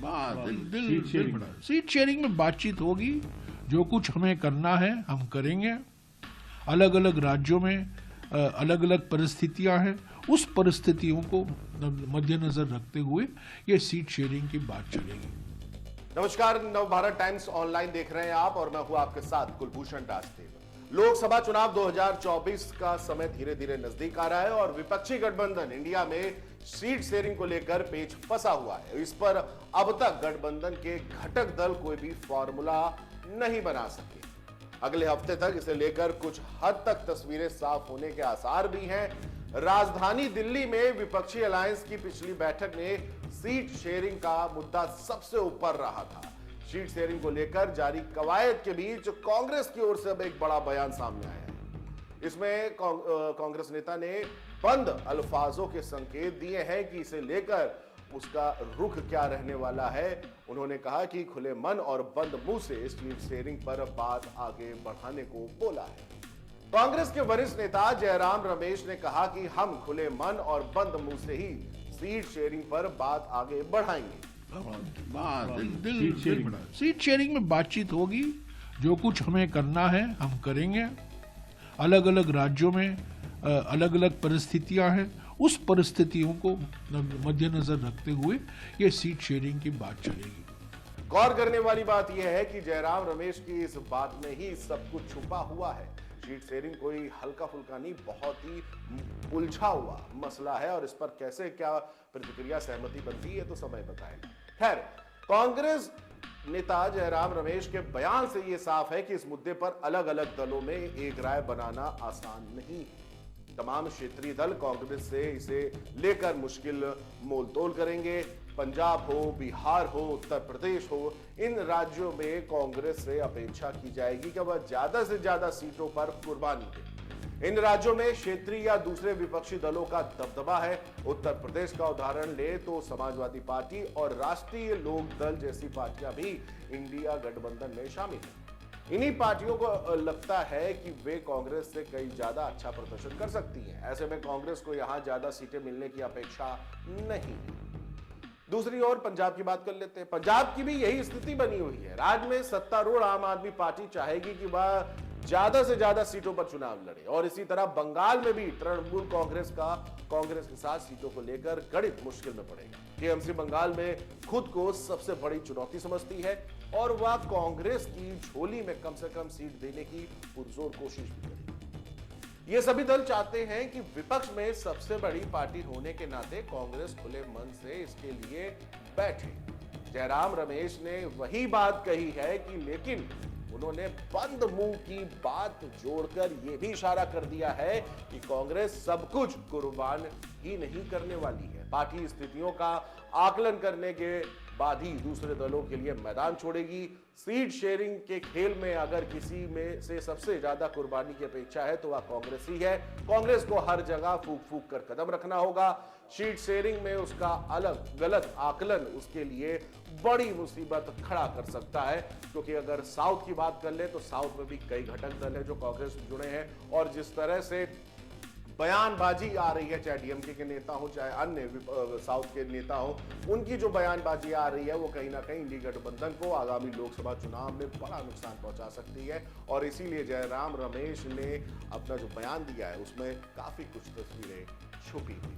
Seat sharing में बातचीत होगी। जो कुछ हमें करना है हम करेंगे। अलग अलग राज्यों में अलग अलग परिस्थितियां हैं, उस परिस्थितियों को मद्देनजर रखते हुए ये सीट शेयरिंग की बात चलेगी। नमस्कार, नवभारत टाइम्स ऑनलाइन देख रहे हैं आप और मैं हूं आपके साथ कुलभूषण दासदेव। लोकसभा चुनाव 2024 का समय धीरे धीरे नजदीक आ रहा है और विपक्षी गठबंधन इंडिया में सीट शेयरिंग को लेकर पेच फंसा हुआ है। इस पर अब तक गठबंधन के घटक दल कोई भी फॉर्मूला नहीं बना सके। अगले हफ्ते तक इसे लेकर कुछ हद तक तस्वीरें साफ होने के आसार भी हैं। राजधानी दिल्ली में विपक्षी अलायंस की पिछली बैठक में सीट शेयरिंग का मुद्दा सबसे ऊपर रहा था। सीट शेयरिंग को लेकर जारी कवायद के बीच कांग्रेस की ओर से अब एक बड़ा बयान सामने आया है। इसमें कांग्रेस नेता ने बंद अल्फाजों के संकेत दिए हैं कि इसे लेकर उसका रुख क्या रहने वाला है। उन्होंने कहा कि खुले मन और बंद मुंह से सीट शेयरिंग पर बात आगे बढ़ाने को बोला है। कांग्रेस के वरिष्ठ नेता जयराम रमेश ने कहा कि हम खुले मन और बंद मुंह से ही सीट शेयरिंग पर बात आगे बढ़ाएंगे। सीट शेयरिंग में बातचीत होगी। जो कुछ हमें करना है हम करेंगे। अलग अलग राज्यों में अलग अलग परिस्थितियां हैं, उस परिस्थितियों को मद्देनजर रखते हुए ये सीट शेयरिंग की बात चलेगी। गौर करने वाली बात यह है कि जयराम रमेश की इस बात में ही सब कुछ छुपा हुआ है। सीट शेयरिंग कोई हल्का फुल्का नहीं, बहुत ही उलझा हुआ मसला है और इस पर कैसे क्या प्रतिक्रिया सहमति बनती है तो समय बताएगा। खैर, कांग्रेस नेता जयराम रमेश के बयान से यह साफ है कि इस मुद्दे पर अलग अलग दलों में एक राय बनाना आसान नहीं है। तमाम क्षेत्रीय दल कांग्रेस से इसे लेकर मुश्किल मोलतोल करेंगे। पंजाब हो, बिहार हो, उत्तर प्रदेश हो, इन राज्यों में कांग्रेस से अपेक्षा की जाएगी कि वह ज्यादा से ज्यादा सीटों पर कुर्बानी दे। इन राज्यों में क्षेत्रीय या दूसरे विपक्षी दलों का दबदबा है। उत्तर प्रदेश का उदाहरण ले तो समाजवादी पार्टी और राष्ट्रीय लोक दल जैसी पार्टियां भी इंडिया गठबंधन में शामिल हैं। इन्हीं पार्टियों को लगता है कि वे कांग्रेस से कई ज्यादा अच्छा प्रदर्शन कर सकती हैं। ऐसे में कांग्रेस को यहां ज्यादा सीटें मिलने की अपेक्षा नहीं। दूसरी ओर पंजाब की बात कर लेते हैं। पंजाब की भी यही स्थिति बनी हुई है। राज्य में सत्तारूढ़ आम आदमी पार्टी चाहेगी कि वह ज्यादा से ज्यादा सीटों पर चुनाव लड़े और इसी तरह बंगाल में भी तृणमूल कांग्रेस के साथ सीटों को लेकर गणित मुश्किल में पड़ेगा। टीएमसी बंगाल में खुद को सबसे बड़ी चुनौती समझती है और वह कांग्रेस की झोली में कम से कम सीट देने की पुरजोर कोशिश भी करेगी। ये सभी दल चाहते हैं कि विपक्ष में सबसे बड़ी पार्टी होने के नाते कांग्रेस खुले मन से इसके लिए बैठे। जयराम रमेश ने वही बात कही है कि लेकिन उन्होंने बंद मुंह की बात जोड़कर यह भी इशारा कर दिया है कि कांग्रेस सब कुछ कुर्बान ही नहीं करने वाली है। पार्टी स्थितियों का आकलन करने के बाद ही दूसरे दलों के लिए मैदान छोड़ेगी। सीट शेयरिंग के खेल में अगर किसी में से सबसे ज्यादा कुर्बानी की अपेक्षा है तो वह कांग्रेस ही है। कांग्रेस को हर जगह फूक फूक कर कदम रखना होगा। सीट शेयरिंग में उसका अलग गलत आकलन उसके लिए बड़ी मुसीबत खड़ा कर सकता है, क्योंकि अगर साउथ की बात कर ले तो साउथ में भी कई घटक दल हैं जो कांग्रेस से जुड़े हैं और जिस तरह से बयानबाजी आ रही है, चाहे डीएमके के नेता हो चाहे अन्य साउथ के नेता हो, उनकी जो बयानबाजी आ रही है वो कहीं ना कहीं इंडी गठबंधन को आगामी लोकसभा चुनाव में बड़ा नुकसान पहुंचा सकती है। और इसीलिए जयराम रमेश ने अपना जो बयान दिया है उसमें काफी कुछ तस्वीरें छुपी हुई।